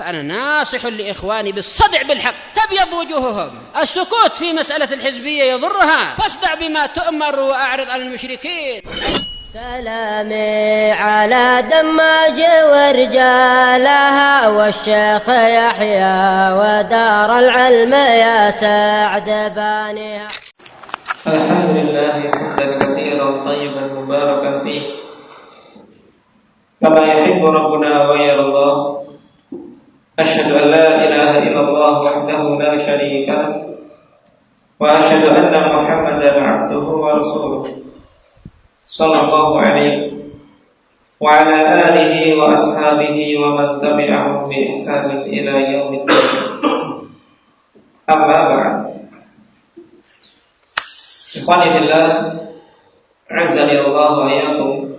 فأنا ناصح لإخواني بالصدع بالحق تبيض وجوههم. السكوت في مسألة الحزبية يضرها، فاصدع بما تؤمر وأعرض عن المشركين. سلامي على دماج ورجالها والشيخ يحيى ودار العلم يا سعد بانيها. الحمد لله حمدا كثيرا طيبا مباركا فيه كما يحب ربنا ويرضى. أشهد أن لا إله إلا الله وحده لا شريك له وأشهد أن محمدا عبده ورسوله صلى الله عليه وعلى آله وأصحابه ومن تبعهم بإحسان إلى يوم الدين. أما بعد. Ikhwani fillah, azza Allah wa iyyakum.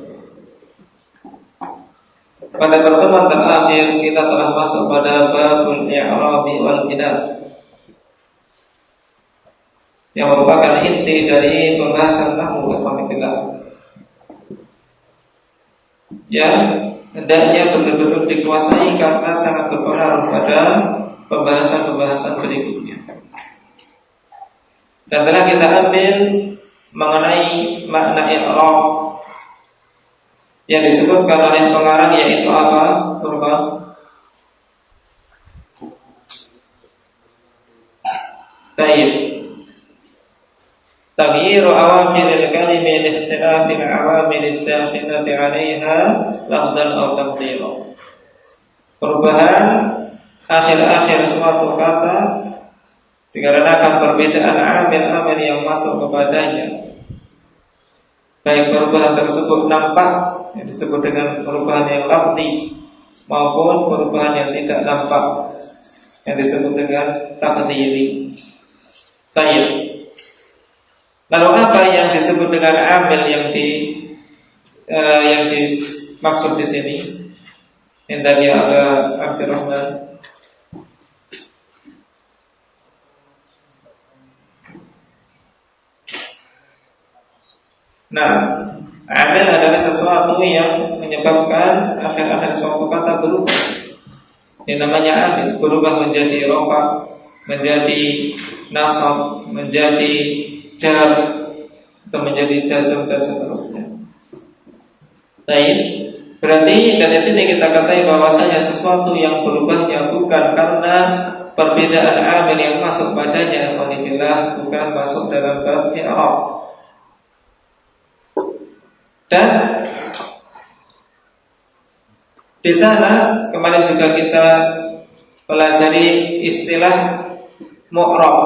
Pada pertemuan terakhir kita telah masuk pada babul i'rabi wal bid'ah, yang merupakan inti dari pembahasan nahwu. Ikhwani fillah, yang hendaknya betul-betul dikuasai karena sangat berpengaruh pada pembahasan-pembahasan berikutnya. Dan telah kita ambil mengenai makna i'rab yang disebutkan oleh pengarang, yaitu apa? Turban. Tayyib. Taghyiru awakhiril kalimi li ikhtilafil awamil ad-dakhilati 'alayha lafdhan aw taqdiran. Perubahan akhir-akhir suatu kata dikarenakan perbedaan amil-amil yang masuk kepadanya, baik perubahan tersebut nampak yang disebut dengan perubahan yang lafzi maupun perubahan yang tidak nampak yang disebut dengan taqdiri. Baik. Lalu apa yang disebut dengan amil yang dimaksud di sini? Hendaknya ada Abdurrahman. Nah, amil adalah sesuatu yang menyebabkan akhir-akhir suatu kata berubah. Ini namanya amil, berubah menjadi rofa, menjadi nasab, menjadi jar, atau menjadi jazm dan seterusnya. Baik, berarti dari sini kita katakan bahwasanya sesuatu yang berubahnya bukan karena perbedaan amil yang masuk padanya, bukan masuk dalam bab i'rab. Dan di sana kemarin juga kita pelajari istilah mu'rab.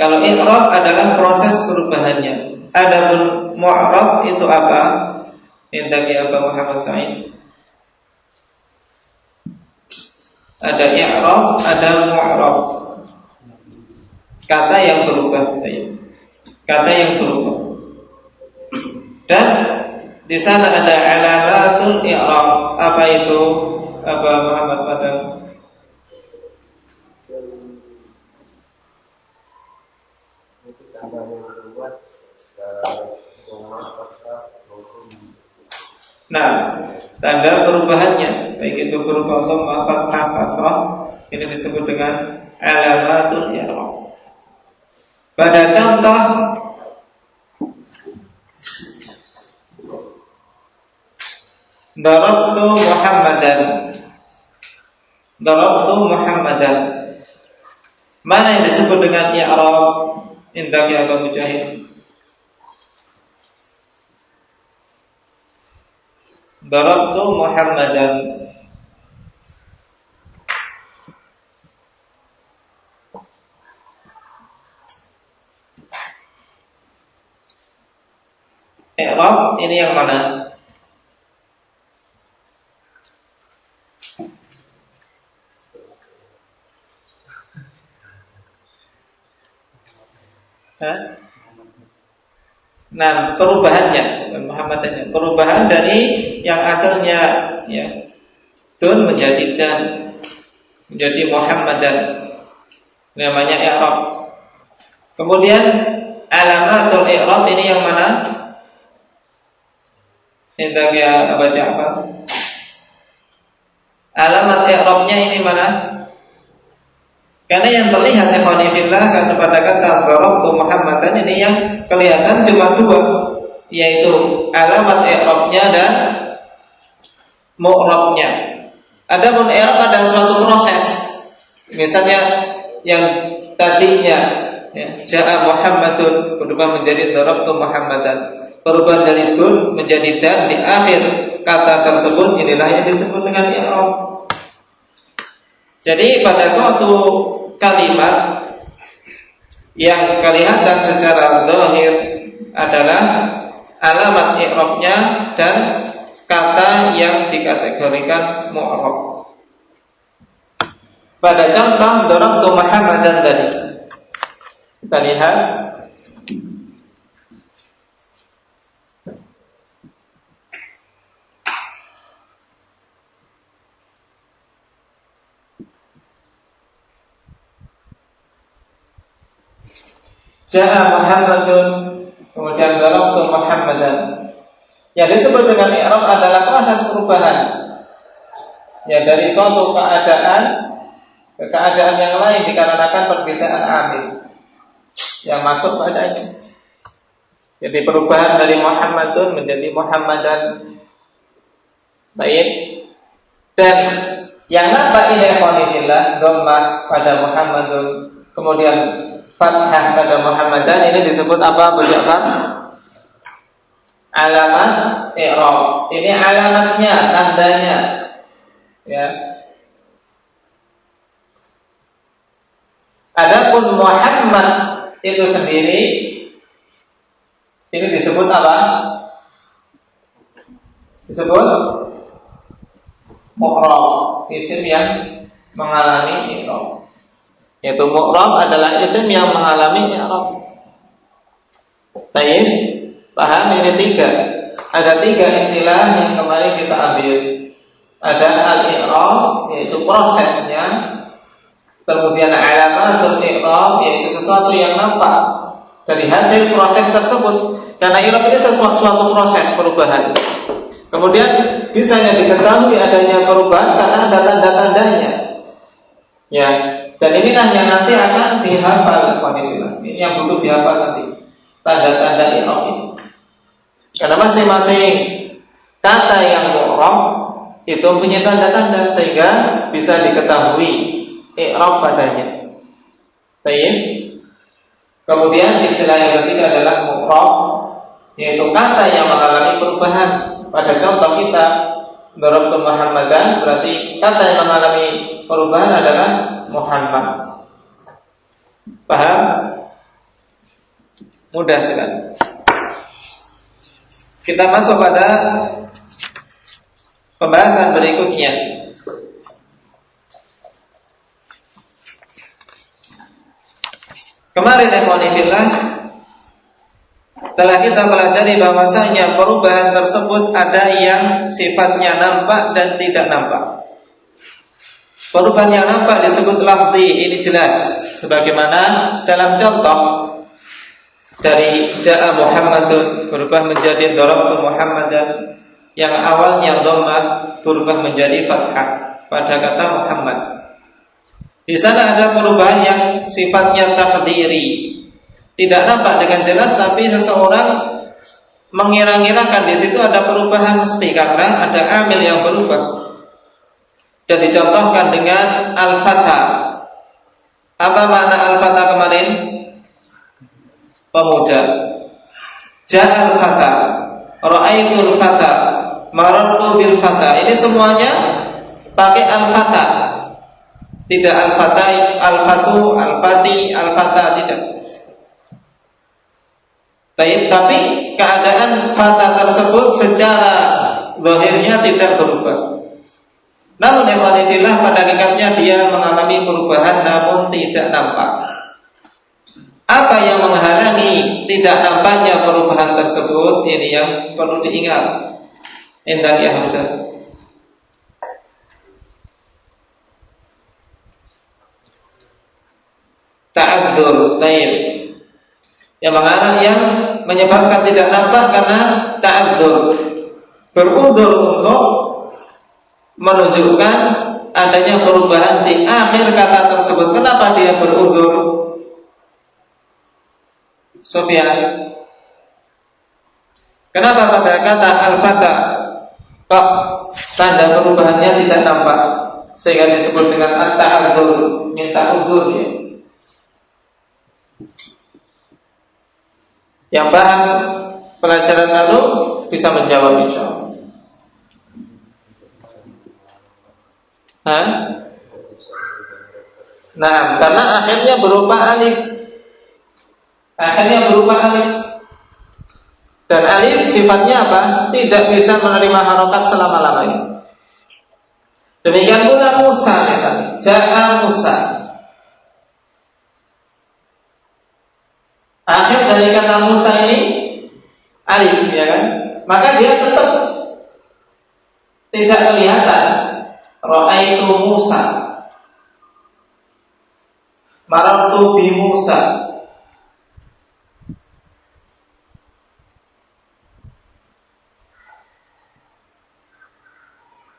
Kalau i'rab adalah proses perubahannya. Adapun mu'rab itu apa? Indaki Abu Muhammad Sa'id. Ada i'rab, ada mu'rab. Kata yang berubah. Kata yang berubah. Dan di sana ada alamatul i'rab. Apa itu? Abu Muhammad Padang. Nah, tanda perubahannya, baik itu berupa dhammah, fathah, kasrah, ini disebut dengan alamatul i'rab. Pada contoh Darabtu Muhammadan. Darabtu Muhammadan. Mana yang disebut dengan i'rab? Indaki Abu Mujahid. Darabtu Muhammadan. I'rab ini yang mana? Nah, perubahannya Muhammadannya, perubahan dari yang asalnya ya dun menjadi dan, menjadi Muhammadan, namanya i'rab. Kemudian alamatul i'rab ini yang mana? Hendak ya baca apa? Alamat i'rabnya ini mana? Karena yang terlihat ikhwani fillah kan pada kata darabtu Muhammadan ini yang kelihatan cuma dua, yaitu alamat i'rabnya dan mu'rabnya. Adapun i'rab adalah suatu proses. Misalnya yang tadinya ja'a Muhammadun berubah menjadi darabtu Muhammadan, berubah dari dun menjadi dan di akhir kata tersebut, inilah yang disebut dengan i'rab. Jadi pada suatu kalimat yang kelihatan secara zahir adalah alamat i'rabnya dan kata yang dikategorikan mu'rab. Pada contoh darabtu Muhammadan tadi, kita lihat ja'a Muhammadun, kemudian darabtu Muhammadan. Yang disebut dengan i'rab adalah proses perubahan, ya, dari suatu keadaan ke keadaan yang lain dikarenakan perbedaan amil yang masuk padanya. Jadi perubahan dari Muhammadun menjadi Muhammadan. Baik. Dan yang nampak ini ikhwanillah dhammah pada Muhammadun, kemudian fathah pada Muhammadan, ini disebut apa Bu Ja'far? Alamat i'rab. Ini alamatnya, tandanya, ya. Adapun Muhammad itu sendiri ini disebut apa? Disebut mu'rab, isim yang mengalami i'rab. Yaitu mu'rab adalah isim yang mengalami i'rab. Baik, paham ini tiga. Ada tiga istilah yang kemarin kita ambil. Ada al-i'rab, yaitu prosesnya. Kemudian alamatul i'rab, yaitu sesuatu yang nampak dari hasil proses tersebut. Karena i'rab ini suatu proses perubahan. Kemudian bisanya diketahui adanya perubahan karena ada tanda-tandanya. Ya, dan inilah yang nanti akan dihafal. Ini yang butuh dihafal nanti, tanda-tanda i'rab ini. Karena masing-masing kata yang mu'rab itu punya tanda-tanda sehingga bisa diketahui i'rab padanya. Baik. Kemudian istilah yang ketiga adalah mu'rab, yaitu kata yang mengalami perubahan. Pada contoh kita darabtu Muhammadan, berarti kata yang mengalami perubahan adalah Muhammad. Paham? Mudah sekali. Kita masuk pada pembahasan berikutnya. Kemarin ikhwani fillah telah kita pelajari bahwasanya perubahan tersebut ada yang sifatnya nampak dan tidak nampak. Perubahan yang nampak disebut lafzi, ini jelas sebagaimana dalam contoh dari ja'a Muhammadun berubah menjadi darabtu Muhammadan, yang awalnya dhammah berubah menjadi fathah pada kata Muhammad. Di sana ada perubahan yang sifatnya takdiri, tidak nampak dengan jelas, tapi seseorang mengira-ngirakan di situ ada perubahan mesti karena ada amil yang berubah. Dan dicontohkan dengan al-fatha. Apa makna al-fatha kemarin? Pemuda. Ja'al fatha, ra'aitul fatha, marartu bil fatha. Ini semuanya pakai al-fatha. Tidak al-fatai, al-fatu, al-fati, al-fata, tidak. Tapi keadaan fata tersebut secara zahirnya tidak berubah. Namun ikhwanillah pada hakikatnya dia mengalami perubahan namun tidak nampak. Apa yang menghalangi tidak nampaknya perubahan tersebut? Ini yang perlu diingat. Indah ya Hamzah. Ta'adzur, taib. Yang menyebabkan tidak nampak karena ta'adzur, berudzur untuk menunjukkan adanya perubahan di akhir kata tersebut. Kenapa dia berudzur? Sufyan, kenapa pada kata al-fata kok tanda perubahannya tidak nampak sehingga disebut dengan at-ta'adzur, minta udzur ya? Yang paham pelajaran lalu bisa menjawab insyaallah. Nah, karena akhirnya berupa alif. Dan alif sifatnya apa? Tidak bisa menerima harokat selama-lamanya. Demikian pula Musa misalnya, Ja'a Musa. Akhir dari kata Musa ini alif, ya kan? Maka dia tetap tidak kelihatan. Ra'aitu Musa, marartu bi Musa.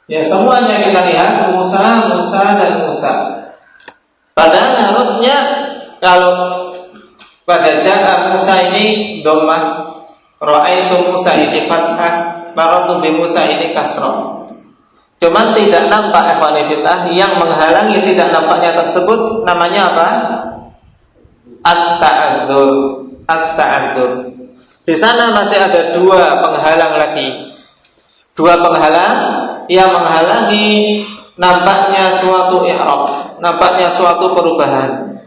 Ya, semuanya kita lihat Musa, dan Musa. Padahal harusnya kalau pada Ja'a Musa ini dhammah, ra'aitu Musa ini fathah, marartu bi Musa ini kasrah. Cuman tidak nampak ikhwanifillah, yang menghalangi tidak nampaknya tersebut namanya apa? At-ta'adzur. Di sana masih ada dua penghalang lagi. Dua penghalang yang menghalangi nampaknya suatu i'rab, nampaknya suatu perubahan.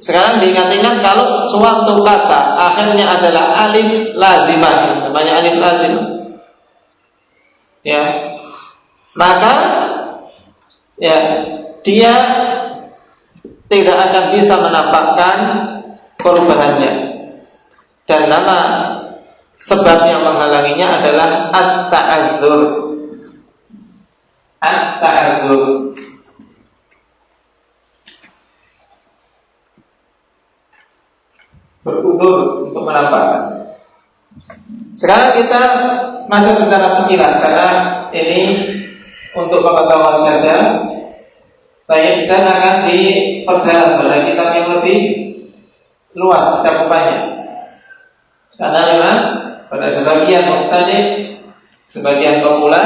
Sekarang diingat-ingat kalau suatu kata akhirnya adalah alif lazimah, namanya alif lazimah. Ya. Maka ya dia tidak akan bisa menampakkan perubahannya. Dan nama sebab yang menghalanginya adalah at-ta'adzur. Berudzur untuk menampakkan. Sekarang kita masuk secara sekilas karena ini untuk pengetahuan saja. Baik, dan akan diperdalam pada kitab yang lebih luas cakupannya. Karena memang pada sebagian mubtadi', sebagian pemula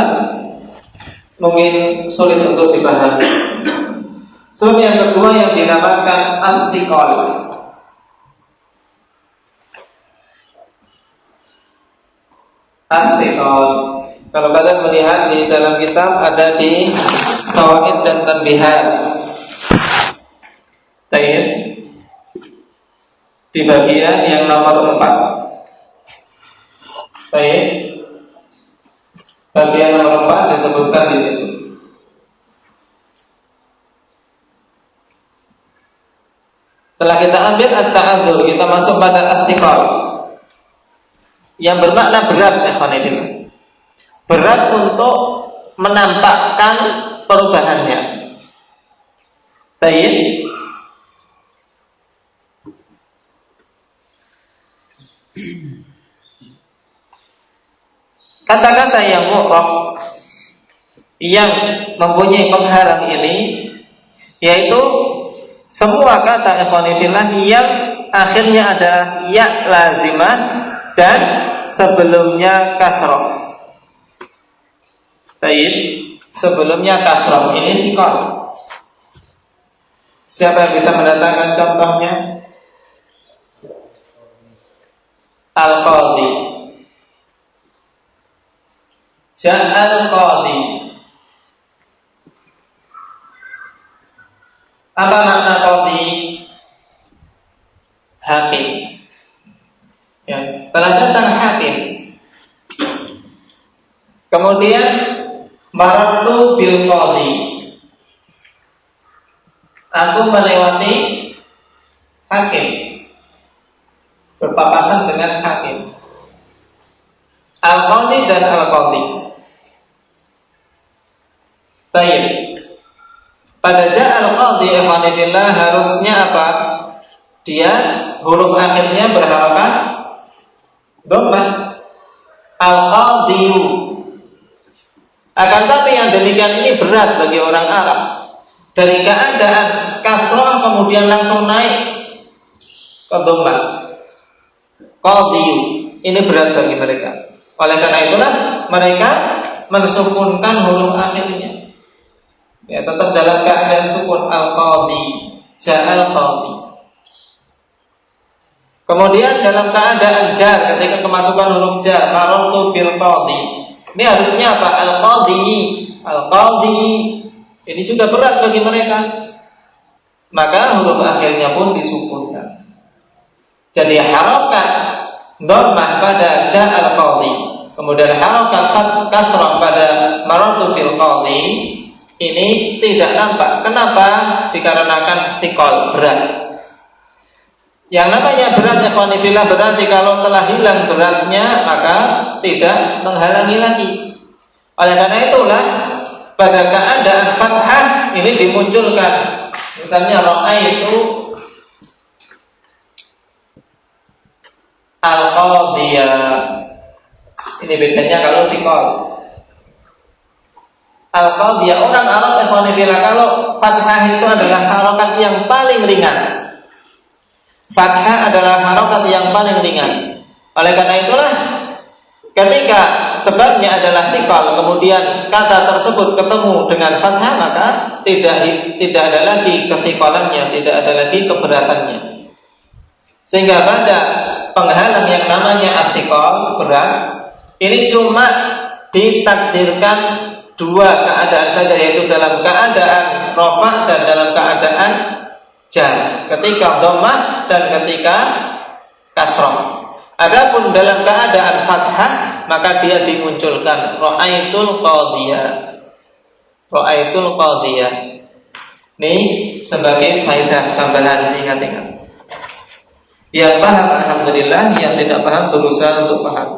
mungkin sulit untuk dibahas. Sebab yang kedua yang dinamakan antiqol. Kalau kalian melihat di dalam kitab ada di Qawaid dan Tanbihat. Baik. Di bagian yang nomor 4. Baik. Bagian nomor 4 disebutkan di situ. Setelah kita ambil at-ta'adzur, kita masuk pada at-tiqal yang bermakna berat, ikhwanillah. Berat untuk menampakkan perubahannya. Baik. Kata-kata yang mu'rab yang mempunyai penghalang ini yaitu semua kata ikhwanillah yang akhirnya ada ya lazimah dan sebelumnya kasrah. Baik, sebelumnya kasrah ini tiqal. Siapa yang bisa mendatangkan contohnya? Al-Qadhi. Al-Qadhi. Apa makna qadhi? Hakim. Ya, telah datang hakim. Kemudian marartu bil qadhi. Aku melewati hakim. Berpapasan dengan hakim. Al-qadhi dan al-qadhi. Baik. Pada ja'a al-qadhi ikhwanillah harusnya apa? Dia huruf akhirnya berharakat dhammah. Al-qadhiyu. Akan tapi yang demikian ini berat bagi orang Arab. Dari keadaan kasrah kemudian langsung naik ke dhammah. Qadhiyu, ini berat bagi mereka. Oleh karena itulah mereka mensukunkan huruf akhirnya. Ya, tetap dalam keadaan sukun, al-qadhi, ja'al qadhi. Kemudian dalam keadaan jar, ketika kemasukan huruf jar, marartu bil qadhi. Ini harusnya apa? Al-qadhi, al-qadhi. Ini juga berat bagi mereka. Maka huruf akhirnya pun disukunkan. Jadi harakat dhammah pada ja'al qadhi, kemudian harakat kasrah pada marartu bil qadhi, ini tidak nampak. Kenapa? Dikarenakan thiqal, berat. Yang namanya berat, ikhwan fillah, berarti kalau telah hilang beratnya maka tidak menghalangi lagi. Oleh karena itulah pada keadaan fathah ini dimunculkan. Misalnya ra'aitu al-qadhiyah. Ini bedanya kalau thiqal. Al-qadhiyah, orang Arab ikhwan fillah, kalau fathah itu adalah harokat yang paling ringan. Fathah adalah harokat yang paling ringan. Oleh karena itulah ketika sebabnya adalah thiqal, kemudian kata tersebut ketemu dengan fathah, maka tidak ada lagi kethiqalannya, tidak ada lagi keberatannya. Sehingga pada penghalang yang namanya at-thiqal, berat, ini cuma ditakdirkan dua keadaan saja, yaitu dalam keadaan rafa' dan dalam keadaan jar, ketika dhammah dan ketika kasrah. Adapun dalam keadaan fathah maka dia dimunculkan ra'aitul qadhiyah. Ra'aitul qadhiyah. Ini sebagai faedah tambahan, ingat-ingat. Yang paham alhamdulillah, yang tidak paham berusaha untuk paham.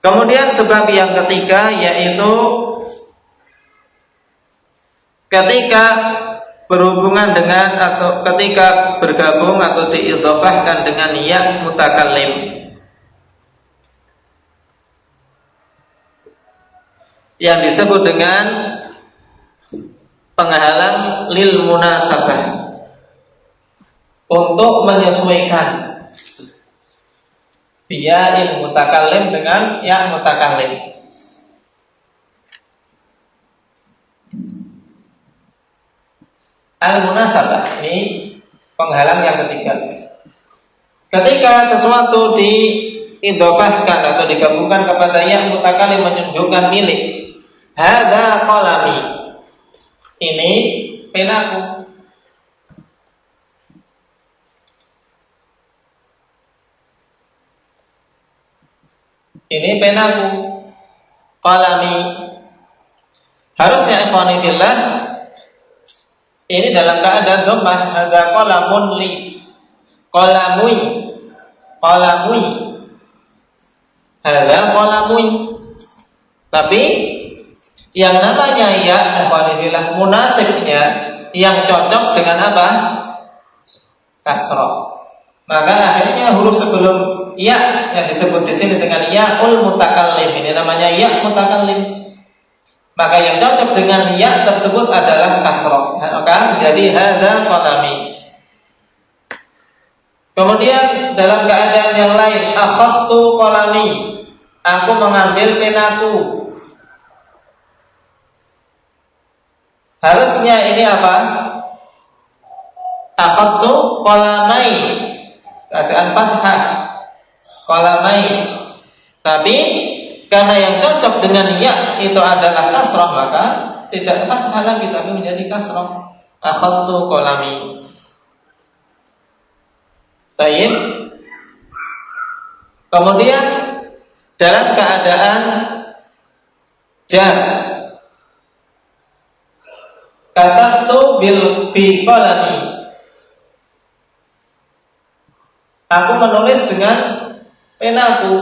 Kemudian sebab yang ketiga yaitu ketika berhubungan dengan atau ketika bergabung atau diidhofahkan dengan ya mutakallim. Yang disebut dengan penghalang lil munasabah, untuk menyesuaikan bi'il mutakallim dengan ya mutakallim. Al-munasabah ini penghalang yang ketiga. Ketika sesuatu diidhofahkan atau digabungkan kepada ya mutakallim menunjukkan milik. Hadza qalami, ini penaku. Ini penaku. Qalami. Harusnya ikhwani fillah ini dalam keadaan dhammah. Hadza qalamun li. Qalamui. Qalamui. Hadza qalamui. Tapi yang namanya ya ikhwani fillah munasibnya yang cocok dengan apa? Kasrah. Maka akhirnya huruf sebelum ya yang disebut di sini dengan ya'ul mutakallim, ini namanya ya mutakallim. Maka yang cocok dengan ya tersebut adalah kasrah. Maka jadi hadza qalami. Kemudian dalam keadaan yang lain, akhadtu qalami, aku mengambil penaku. Harusnya ini apa? Akhadtu qalamai, keadaan fathah, qalamai. Tapi karena yang cocok dengan ya itu adalah kasrah, maka tidak fathah lagi tapi menjadi kasrah. Akhadtu qalami. Baik. Kemudian dalam keadaan jar, katabtu bi qalami, aku menulis dengan penaku.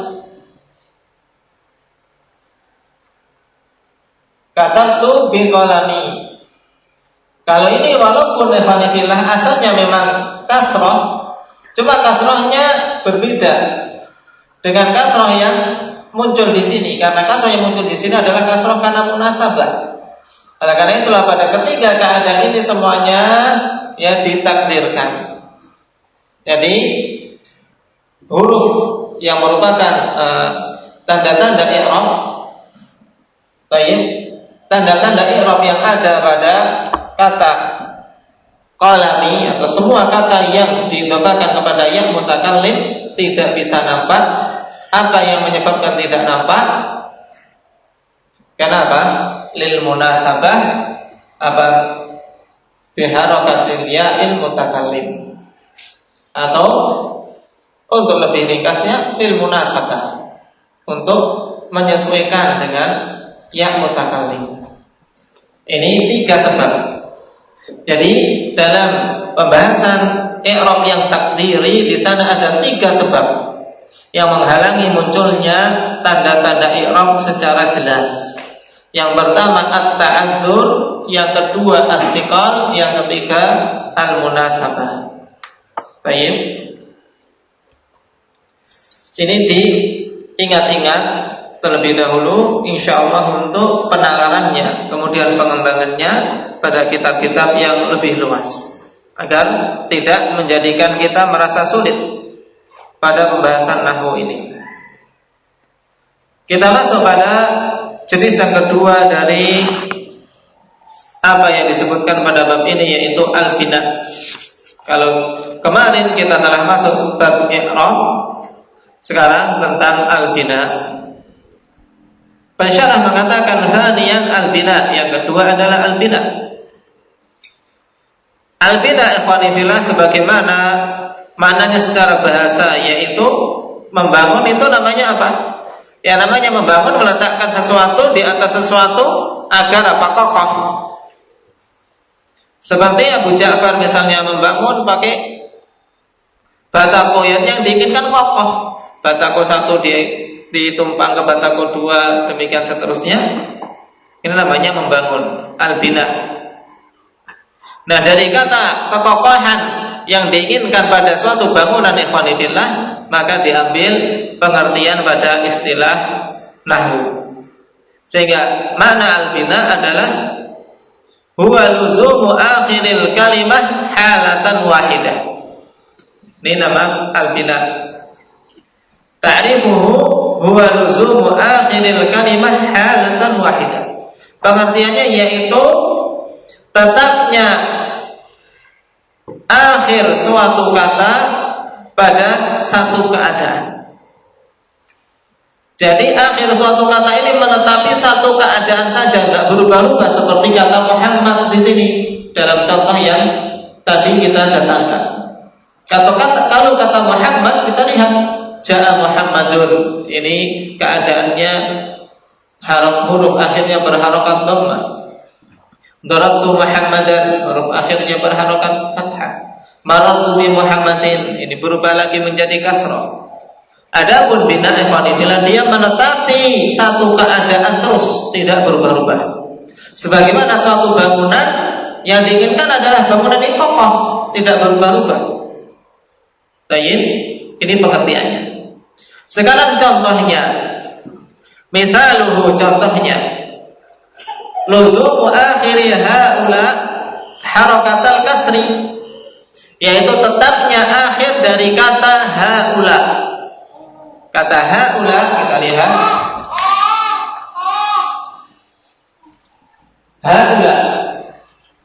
Katabtu bi qalami. Kalau ini walaupun ikhwanillah asalnya memang kasrah, cuma kasrahnya berbeda dengan kasrah yang muncul di sini karena kasroh yang muncul di sini adalah kasroh karena munasabah. Oleh karena itulah pada ketiga keadaan ini semuanya ya ditakdirkan. Jadi huruf yang merupakan tanda-tanda i'rab, baik, tanda-tanda i'rab yang ada pada kata qalami atau semua kata yang diidhofahkan kepada yang mutakallim tidak bisa nampak. Apa yang menyebabkan tidak nampak? Kenapa? Lil munasabah apa? Biharakatil ya'il mutakallim. Atau untuk lebih ringkasnya lil munasabah, untuk menyesuaikan dengan ya mutakallim. Ini 3 sebab. Jadi dalam pembahasan i'rab yang takdiri di sana ada 3 sebab yang menghalangi munculnya tanda-tanda i'rab secara jelas. Yang pertama at-ta'adzur, yang kedua at-thiqal, yang ketiga al-munasabah. Baik. Ini diingat-ingat terlebih dahulu insyaallah untuk penalarannya, kemudian pengembangannya pada kitab-kitab yang lebih luas agar tidak menjadikan kita merasa sulit pada pembahasan nahwu ini. Kita masuk pada jenis yang kedua dari apa yang disebutkan pada bab ini, yaitu al-bina. Kalau kemarin kita telah masuk bab i'rab, sekarang tentang al-bina. Pensyarah mengatakan thaniyan al-bina, yang kedua adalah al-bina. Al-bina ikhwani fillah sebagaimana maknanya secara bahasa, yaitu membangun. Itu namanya apa? Ya namanya membangun, meletakkan sesuatu di atas sesuatu agar apa? Kokoh. Seperti Abu Ja'far misalnya membangun pakai batako yang diinginkan kokoh. Batako 1 ditumpang ke batako 2, demikian seterusnya. Ini namanya membangun, al-bina. Nah, dari kata kekokohan yang diinginkan pada suatu bangunan ikhwani fillah, maka diambil pengertian pada istilah nahwu. Sehingga makna al-bina adalah huwa luzumu akhiril kalimah halatan wahidah. Ini nama al-bina. Ta'rifuhu huwa luzumu akhiril kalimah halatan wahidah. Pengertiannya yaitu tetapnya akhir suatu kata pada satu keadaan. Jadi akhir suatu kata ini menetapi satu keadaan saja, tidak berubah-ubah seperti kata Muhammad di sini dalam contoh yang tadi kita datangkan. Kalau kata Muhammad kita lihat Ja'a Muhammadun, ini keadaannya huruf akhirnya berharokat dhamma. Darabtu Muhammadan, huruf akhirnya berharokat fathah. Marartu bi Muhammadin, ini berubah lagi menjadi kasrah. Adapun bina ikhwani fillah, dia menetapi satu keadaan terus, tidak berubah-ubah. Sebagaimana suatu bangunan yang diinginkan adalah bangunan ini kokoh, tidak berubah-ubah. Baik, ini pengertiannya. Sekarang contohnya, misaluhu, contohnya, luzumu akhiri haula harakatal kasri, yaitu tetapnya akhir dari kata haula. Kata haula kita lihat, haula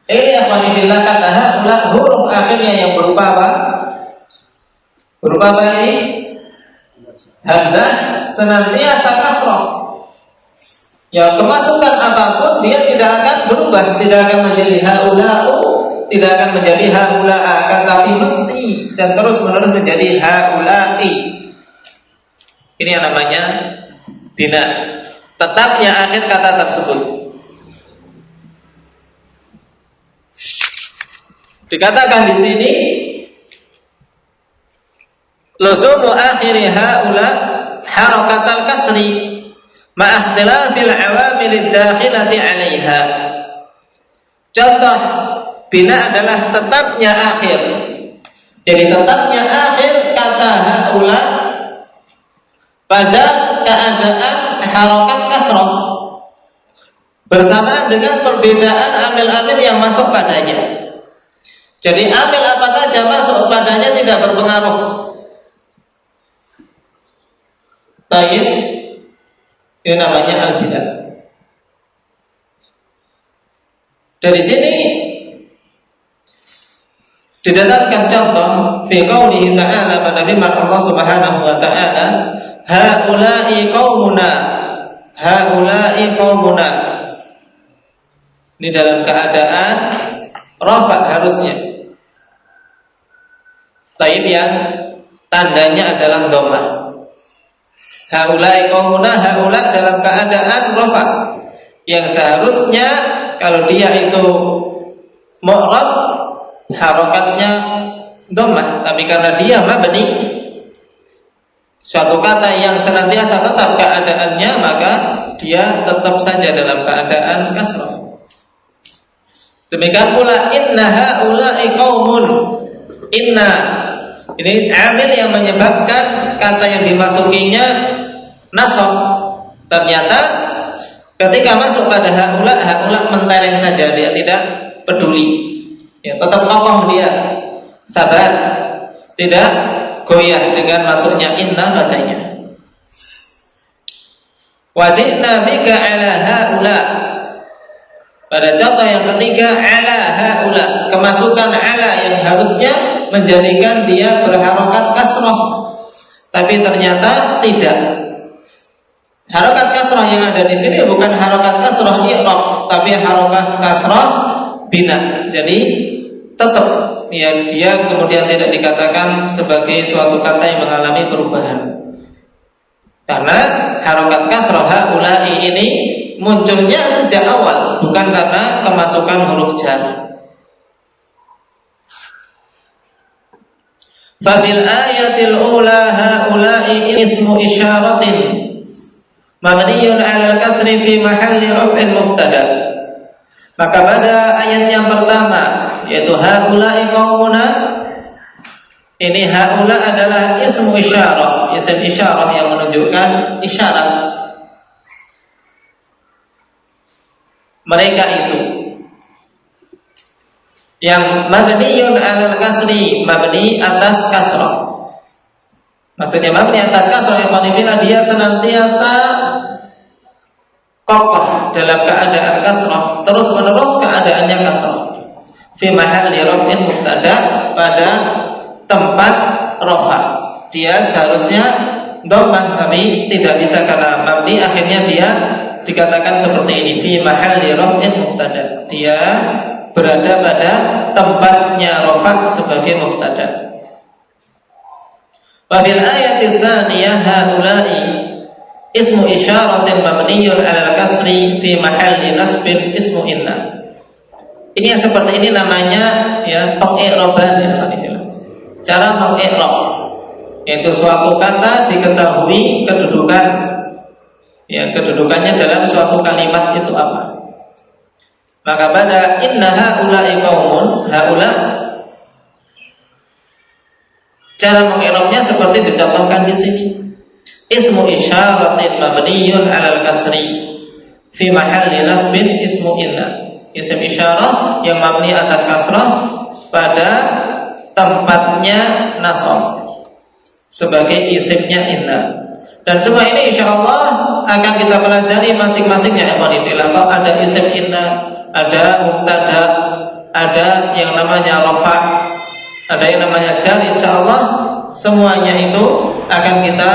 ini akhwani fillah, kata haula huruf akhirnya yang berupa apa? Berupa apa ini? Hamzah senantiasa kasrah. Ya, kemasukan apapun dia tidak akan berubah, tidak akan menjadi haula'u, tidak akan menjadi haula'a, tetapi mesti dan terus menerus menjadi haula'i. Ini yang namanya bina. Tetapnya akhir kata tersebut. Dikatakan di sini luzumu akhiri haula harakatal kasri ma'akhtilafil awamilid dakhilati 'alaiha. Contoh bina adalah tetapnya akhir. Jadi tetapnya akhir kata haula pada keadaan harokat kasroh bersamaan dengan perbedaan amil-amil yang masuk padanya. Jadi amil apa saja masuk padanya tidak berpengaruh. Taib, ini namanya al-bidah. Dari sini didatangkan contoh fi qaulihi ta'ala pada firman Allah Subhanahu wa ta'ala, haula'i qaumuna. Ini dalam keadaan rafa harusnya. Taib yang tandanya adalah dhammah. Haula'i qaumuna, haula dalam keadaan rafa. Yang seharusnya kalau dia itu mu'rab harokatnya dhammah, tapi karena dia mabni, suatu kata yang senantiasa tetap keadaannya, maka dia tetap saja dalam keadaan kasrah. Demikian pula inna haula'i qaumun. Inna ini amil yang menyebabkan kata yang dimasukinya nasab. Ternyata ketika masuk pada haula mentereng saja, dia tidak peduli. Ya, tetap kokoh dia, sabar, tidak goyah dengan masuknya inna padanya. Wajibna bika ala haula. Pada contoh yang ketiga, ala haula, kemasukan ala yang harusnya menjadikan dia berharokat kasroh, tapi ternyata tidak. Harokat kasroh yang ada di sini bukan harokat kasroh i'rab, tapi harokat kasroh bina. Jadi tetap ya dia kemudian tidak dikatakan sebagai suatu kata yang mengalami perubahan. Karena harokat kasroh haula'i ini munculnya sejak awal, bukan karena kemasukan huruf jar. Fadil ayatil ula haula'i ismu isyaratin mabniyun 'ala al-kasri fi mahalli raf'in mubtada. Maka pada ayat yang pertama yaitu haula'i qaumuna, ini haula adalah ismu isyarah, isim isyarah yang menunjukkan isyarat mereka itu, yang mabniyun 'alal kasri, mabni atas kasrah. Maksudnya mabni atas kasrah yang manifila dia senantiasa kokoh dalam keadaan kasrah, terus menerus keadaannya kasrah. Fi mahalli raf'in mubtada, pada tempat rafa. Dia seharusnya dhammah tapi tidak bisa karena mabni, akhirnya dia dikatakan seperti ini, fi mahalli raf'in mubtada. Dia berada pada tempatnya rafa sebagai mubtada. Wa fil ayati tsaniyah haula'i ismu isyaratin mabniyun 'alal kasri fi mahalli nasbin ismu inna. Ini yang seperti ini namanya ya pengi'raban ya. Cara mengi'rab yaitu suatu kata diketahui kedudukan, ya kedudukannya dalam suatu kalimat itu apa. Maka pada inna haula'i qaumun, haula cara mengi'rabnya seperti dicontohkan di sini. Ismu isyaratin mabniyun 'alal kasri fi mahalli nasbin ismu inna. Isim isyarah yang mabni atas kasrah pada tempatnya nasab sebagai isimnya inna. Dan semua ini insyaallah akan kita pelajari masing-masingnya. Kalau ada isim inna, ada mubtada, ada yang namanya rafa, ada yang namanya jar, insyaallah semuanya itu akan kita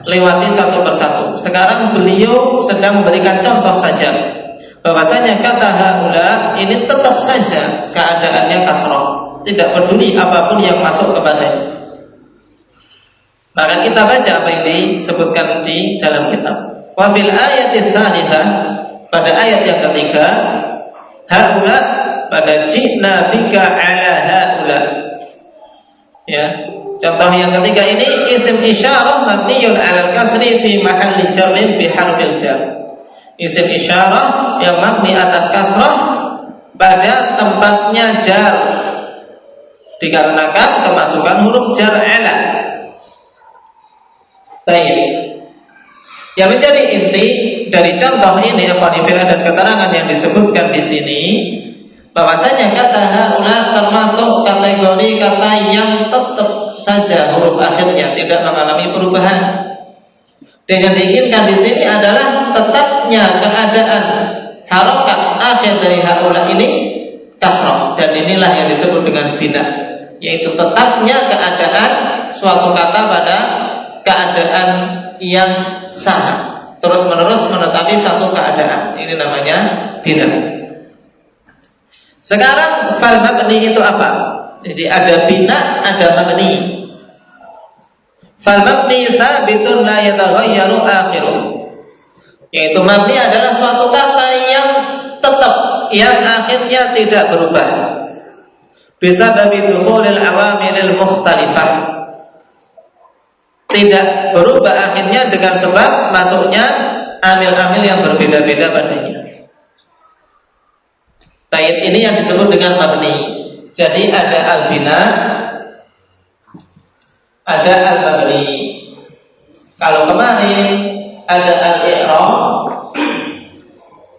lewati satu persatu. Sekarang beliau sedang memberikan contoh saja bahwasanya kata haula ini tetap saja keadaannya kasrah, tidak peduli apapun yang masuk kepadanya. Maka kita baca apa yang disebutkan di dalam kitab. Wa fil ayati tsanitsah, pada ayat yang ketiga, haula pada ji'na bika ala haula. Ya, contoh yang ketiga ini isim isyarah mabniyun 'alal kasri fi mahalli jarrin bi harfil jar. Isim isyarah yang mabni atas kasrah pada tempatnya jar dikarenakan kemasukan huruf jar ala. Baik. Yang menjadi inti dari contoh ini dan keterangan yang disebutkan di sini, bahwasanya kata haula termasuk kategori kata yang tetap saja huruf akhirnya tidak mengalami perubahan. Dan yang diinginkan di sini adalah tetapnya keadaan harokat akhir dari haula ini kasrah, dan inilah yang disebut dengan bina, yaitu tetapnya keadaan suatu kata pada keadaan yang sama, terus menerus menetapi satu keadaan. Ini namanya bina. Sekarang fal mabni itu apa? Jadi ada bina, ada mabni. Fal mabni tsabitun la yataghayyaru akhiruh. Yaitu mabni adalah suatu kata yang tetap, yang akhirnya tidak berubah. Bisa dari dukhulil awamilil mukhtalifah. Tidak berubah akhirnya dengan sebab masuknya amil-amil yang berbeda-beda padanya. Tayyib ini yang disebut dengan mabni. Jadi ada al-bina, ada al-mabni. Kalau kemarin ada al-i'rab,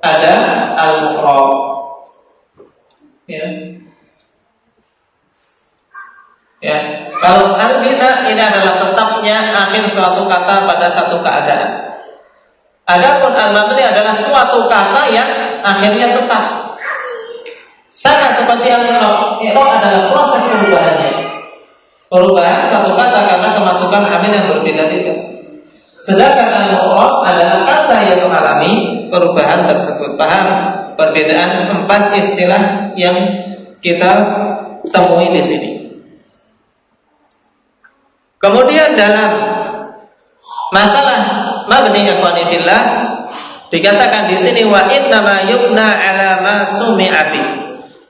ada al-mu'rab. Ya. Kalau al-bina ini adalah tetapnya akhir suatu kata pada satu keadaan. Adapun al-mabni adalah suatu kata yang akhirnya tetap. Sama seperti al-i'rab. I'rab adalah proses perubahannya. Perubahan suatu kata karena kemasukan amil yang berbeda-beda. Sedangkan al-mu'rab adalah kata yang mengalami perubahan tersebut. Paham perbedaan 4 istilah yang kita temui di sini. Kemudian dalam masalah mabni ikhwani fillah dikatakan di sini wa inna ma yubna ala ma sumi'a bi,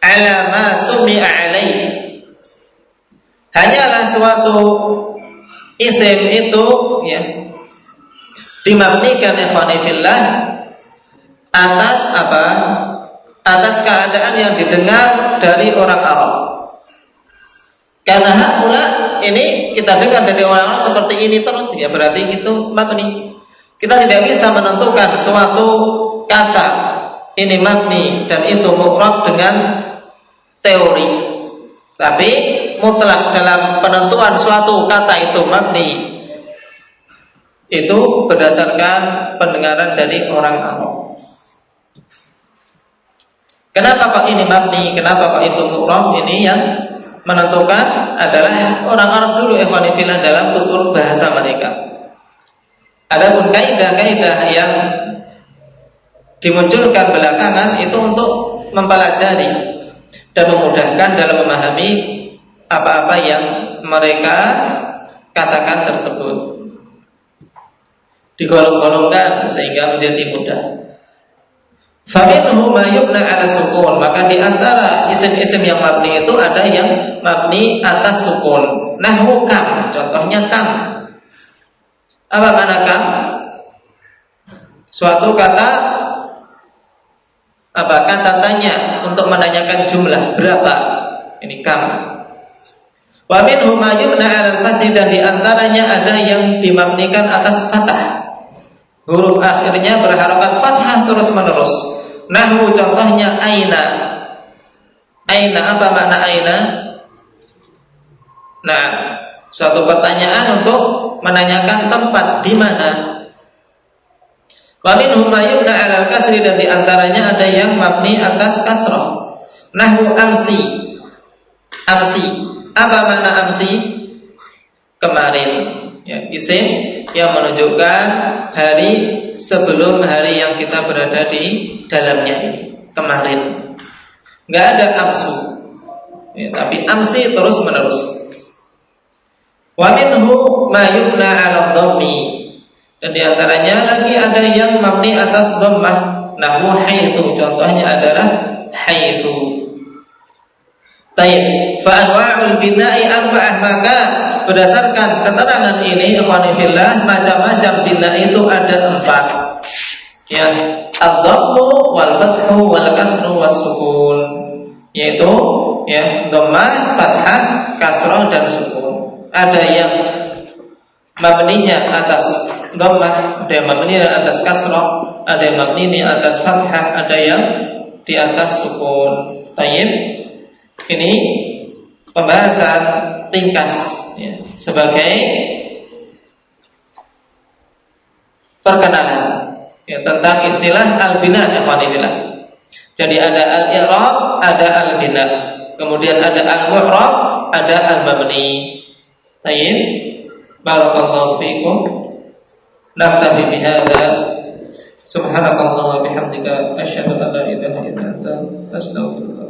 ala ma sumi'a alaihi. Hanyalah suatu isim itu ya dimabnikan ikhwani fillah atas apa? Atas keadaan yang didengar dari orang Arab. Karena haula ini kita dengar dari orang-orang seperti ini terus, ya berarti itu mabni. Kita tidak bisa menentukan suatu kata ini mabni dan itu mu'rab dengan teori. Tapi mutlak dalam penentuan suatu kata itu mabni itu berdasarkan pendengaran dari orang Arab. Kenapa kok ini mabni? Kenapa kok itu mu'rab? Ini yang menentukan adalah orang Arab dulu ikhwani fillah dalam tutur bahasa mereka. Adapun kaidah-kaidah yang dimunculkan belakangan itu untuk mempelajari dan memudahkan dalam memahami apa-apa yang mereka katakan tersebut. Digolong-golongkan sehingga menjadi mudah. Faminhu ma yubna ala sukun, maka di antara isim-isim yang mabni itu ada yang mabni atas sukun. Nahwu kam, contohnya kam. Apa makna kam? Suatu kata apa? Kata tanya untuk menanyakan jumlah berapa. Ini kam. Wa minhu ma yubna ala al-fath, dan di antaranya ada yang dimabnikan atas fathah. Huruf akhirnya berharokat fathah terus menerus. Nahwu contohnya aina. Aina, apa makna aina? Nah, suatu pertanyaan untuk menanyakan tempat di mana. Wa minhum ma yubna 'alal kasri, dan di antaranya ada yang mabni atas kasrah. Nahwu amsi. Amsi. Apa makna amsi? Kemarin. Ya, isim yang menunjukkan hari sebelum hari yang kita berada di dalamnya ini, kemarin. Nggak ada amsu, ya, tapi amsi terus menerus. Wa minhu ma yubna 'ala dhammi, dan di antaranya lagi ada yang mabni atas dhammah. Nahwu haitsu, contohnya adalah haitsu. Tayyib, fa anwa'ul bina'i arba'ah, maka berdasarkan keterangan ini ikhwani fillah, macam-macam bina itu ada 4. Ya, ad-dhammu wal fathu wal kasru was sukun, yaitu ya dhammah, fathah, kasrah dan sukun. Ada yang mabninya atas dhammah, ada yang mabni atas kasrah, ada yang mabni atas fathah, ada yang di atas sukun. Tayyib. Ini pembahasan ringkas ya, sebagai perkenalan ya, tentang istilah al-bina ikhwanillah. Jadi ada al-i'rab, ada al-bina, kemudian ada al-mu'rab, ada al-mabni. Tayyib. Barakallahu fiikum. Naktafi bihadza. Subhanakallah wa bihamdika asyhadu an la ilaha illa anta astaghfiruka